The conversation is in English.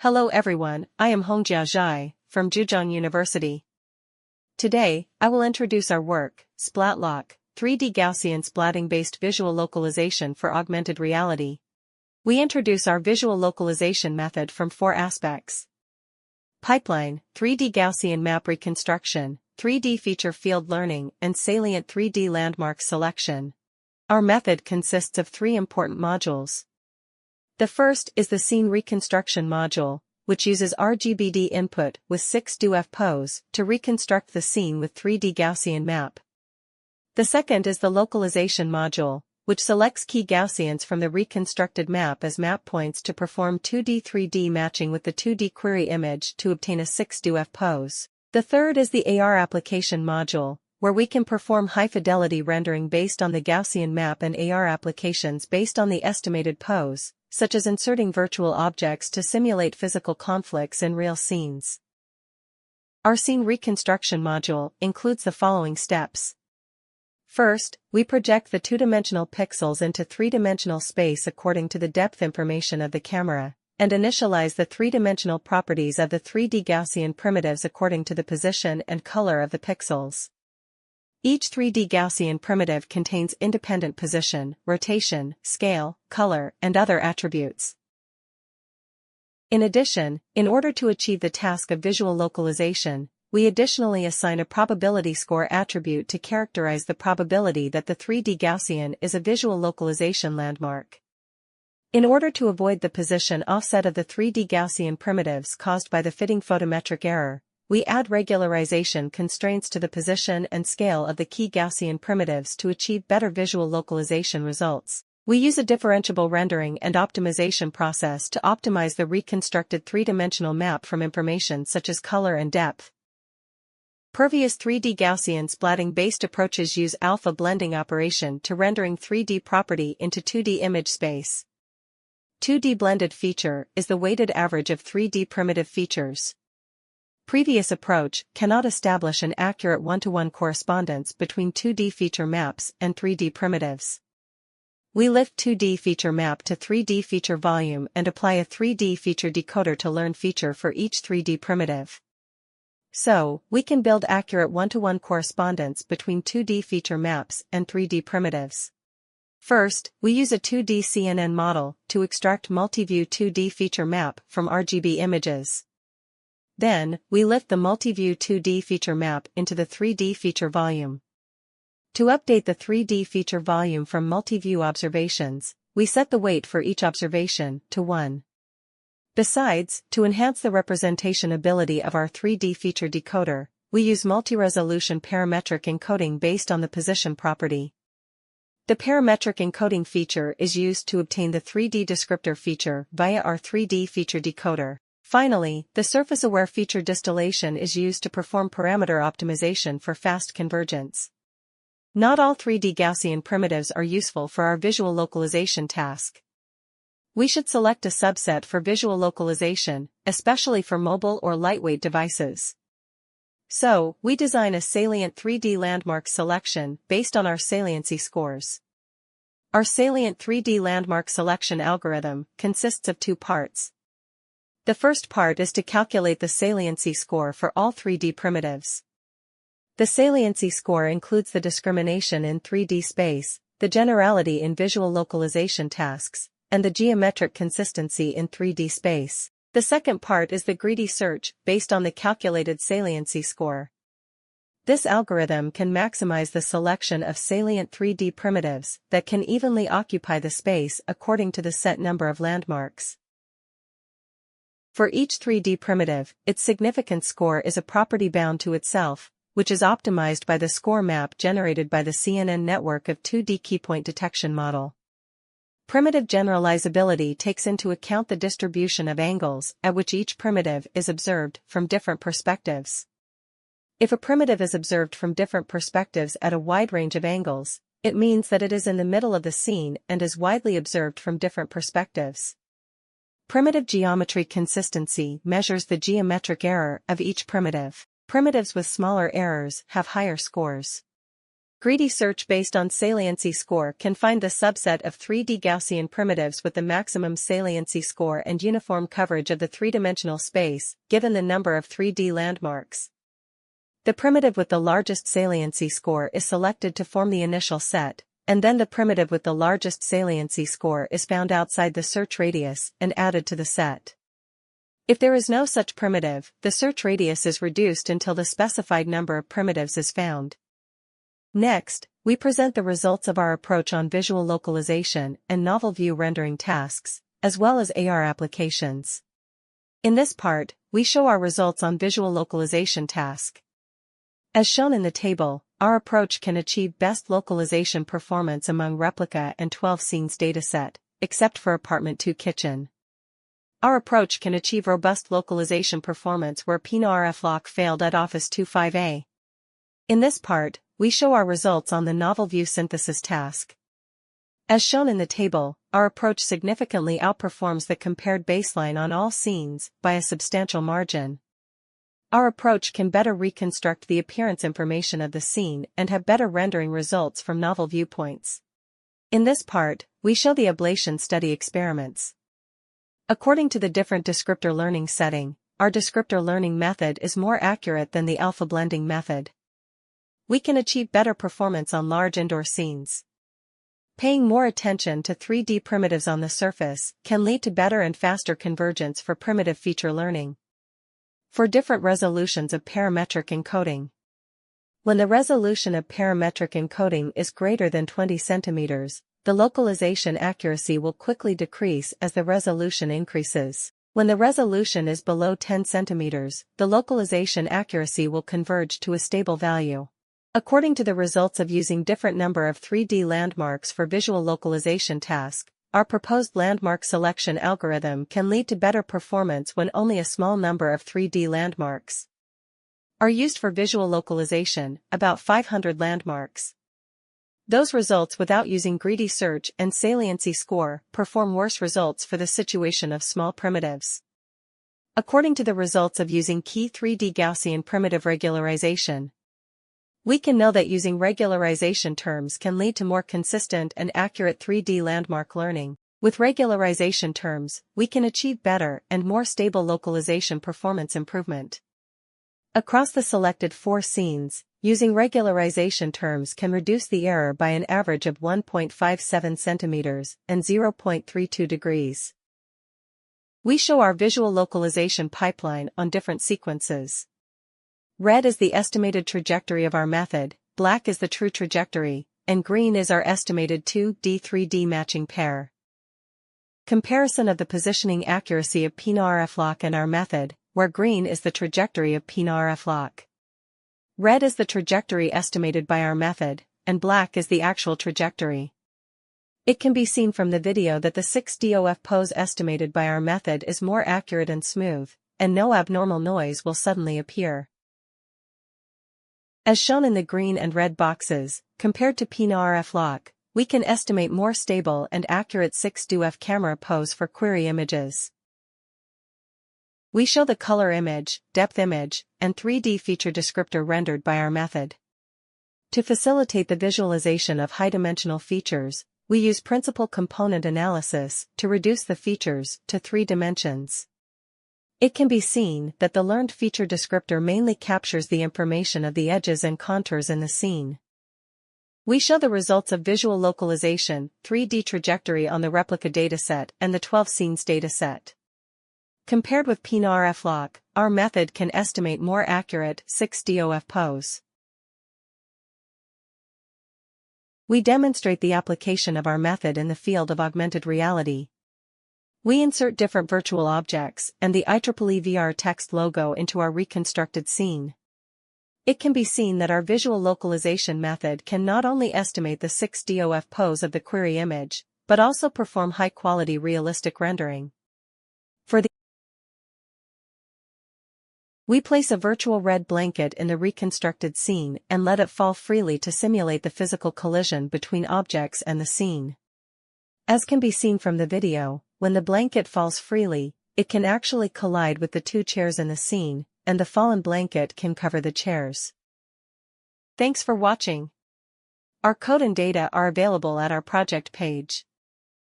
Hello everyone, I am Hongjiao Zhai, from Zhejiang University. Today, I will introduce our work, SplatLoc, 3D Gaussian splatting-based visual localization for augmented reality. We introduce our visual localization method from 4 aspects. Pipeline, 3D Gaussian map reconstruction, 3D feature field learning, and salient 3D landmark selection. Our method consists of 3 important modules. The first is the scene reconstruction module, which uses RGBD input with 6Do pose to reconstruct the scene with 3D Gaussian map. The second is the localization module, which selects key Gaussians from the reconstructed map as map points to perform 2D-3D matching with the 2D query image to obtain a 6Do pose. The third is the AR application module, where we can perform high-fidelity rendering based on the Gaussian map and AR applications based on the estimated pose, such as inserting virtual objects to simulate physical conflicts in real scenes. Our scene reconstruction module includes the following steps. First, we project the 2-dimensional pixels into 3-dimensional space according to the depth information of the camera, and initialize the 3-dimensional properties of the 3D Gaussian primitives according to the position and color of the pixels. Each 3D Gaussian primitive contains independent position, rotation, scale, color, and other attributes. In addition, in order to achieve the task of visual localization, we additionally assign a probability score attribute to characterize the probability that the 3D Gaussian is a visual localization landmark. In order to avoid the position offset of the 3D Gaussian primitives caused by the fitting photometric error, we add regularization constraints to the position and scale of the key Gaussian primitives to achieve better visual localization results. We use a differentiable rendering and optimization process to optimize the reconstructed 3-dimensional map from information such as color and depth. Previous 3D Gaussian splatting-based approaches use alpha blending operation to rendering 3D property into 2D image space. 2D blended feature is the weighted average of 3D primitive features. Previous approach cannot establish an accurate one-to-one correspondence between 2D feature maps and 3D primitives. We lift 2D feature map to 3D feature volume and apply a 3D feature decoder to learn feature for each 3D primitive. So, we can build accurate one-to-one correspondence between 2D feature maps and 3D primitives. First, we use a 2D CNN model to extract multi-view 2D feature map from RGB images. Then, we lift the multi-view 2D feature map into the 3D feature volume. To update the 3D feature volume from multi-view observations, we set the weight for each observation to 1. Besides, to enhance the representation ability of our 3D feature decoder, we use multi-resolution parametric encoding based on the position property. The parametric encoding feature is used to obtain the 3D descriptor feature via our 3D feature decoder. Finally, the surface-aware feature distillation is used to perform parameter optimization for fast convergence. Not all 3D Gaussian primitives are useful for our visual localization task. We should select a subset for visual localization, especially for mobile or lightweight devices. So, we design a salient 3D landmark selection based on our saliency scores. Our salient 3D landmark selection algorithm consists of 2 parts. The first part is to calculate the saliency score for all 3D primitives. The saliency score includes the discrimination in 3D space, the generality in visual localization tasks, and the geometric consistency in 3D space. The second part is the greedy search based on the calculated saliency score. This algorithm can maximize the selection of salient 3D primitives that can evenly occupy the space according to the set number of landmarks. For each 3D primitive, its significance score is a property bound to itself, which is optimized by the score map generated by the CNN network of 2D keypoint detection model. Primitive generalizability takes into account the distribution of angles at which each primitive is observed from different perspectives. If a primitive is observed from different perspectives at a wide range of angles, it means that it is in the middle of the scene and is widely observed from different perspectives. Primitive geometry consistency measures the geometric error of each primitive. Primitives with smaller errors have higher scores. Greedy search based on saliency score can find the subset of 3D Gaussian primitives with the maximum saliency score and uniform coverage of the three-dimensional space, given the number of 3D landmarks. The primitive with the largest saliency score is selected to form the initial set, and then the primitive with the largest saliency score is found outside the search radius and added to the set. If there is no such primitive, the search radius is reduced until the specified number of primitives is found. Next, we present the results of our approach on visual localization and novel view rendering tasks, as well as AR applications. In this part, we show our results on visual localization task. As shown in the table, our approach can achieve best localization performance among replica and 12 scenes dataset, except for Apartment 2 Kitchen. Our approach can achieve robust localization performance where SplatLoc failed at Office 25A. In this part, we show our results on the novel view synthesis task. As shown in the table, our approach significantly outperforms the compared baseline on all scenes by a substantial margin. Our approach can better reconstruct the appearance information of the scene and have better rendering results from novel viewpoints. In this part, we show the ablation study experiments. According to the different descriptor learning setting, our descriptor learning method is more accurate than the alpha blending method. We can achieve better performance on large indoor scenes. Paying more attention to 3D primitives on the surface can lead to better and faster convergence for primitive feature learning. For different resolutions of parametric encoding. When the resolution of parametric encoding is greater than 20 cm, the localization accuracy will quickly decrease as the resolution increases. When the resolution is below 10 cm, the localization accuracy will converge to a stable value. According to the results of using different number of 3D landmarks for visual localization task, our proposed landmark selection algorithm can lead to better performance when only a small number of 3D landmarks are used for visual localization, about 500 landmarks. Those results without using greedy search and saliency score perform worse results for the situation of small primitives. According to the results of using key 3D Gaussian primitive regularization, we can know that using regularization terms can lead to more consistent and accurate 3D landmark learning. With regularization terms, we can achieve better and more stable localization performance improvement. Across the selected 4 scenes, using regularization terms can reduce the error by an average of 1.57 cm and 0.32 degrees. We show our visual localization pipeline on different sequences. Red is the estimated trajectory of our method, black is the true trajectory, and green is our estimated 2D-3D matching pair. Comparison of the positioning accuracy of SplatLoc and our method, where green is the trajectory of SplatLoc. Red is the trajectory estimated by our method, and black is the actual trajectory. It can be seen from the video that the 6DOF pose estimated by our method is more accurate and smooth, and no abnormal noise will suddenly appear. As shown in the green and red boxes, compared to SplatLoc, we can estimate more stable and accurate 6DOF camera pose for query images. We show the color image, depth image, and 3D feature descriptor rendered by our method. To facilitate the visualization of high-dimensional features, we use principal component analysis to reduce the features to 3 dimensions. It can be seen that the learned feature descriptor mainly captures the information of the edges and contours in the scene. We show the results of visual localization, 3D trajectory on the replica dataset and the 12 scenes dataset. Compared with SplatLoc, our method can estimate more accurate 6DOF pose. We demonstrate the application of our method in the field of augmented reality. We insert different virtual objects and the IEEE-VR text logo into our reconstructed scene. It can be seen that our visual localization method can not only estimate the 6DOF pose of the query image, but also perform high-quality realistic rendering. We place a virtual red blanket in the reconstructed scene and let it fall freely to simulate the physical collision between objects and the scene. As can be seen from the video, when the blanket falls freely, it can actually collide with the 2 chairs in the scene, and the fallen blanket can cover the chairs. Thanks for watching. Our code and data are available at our project page.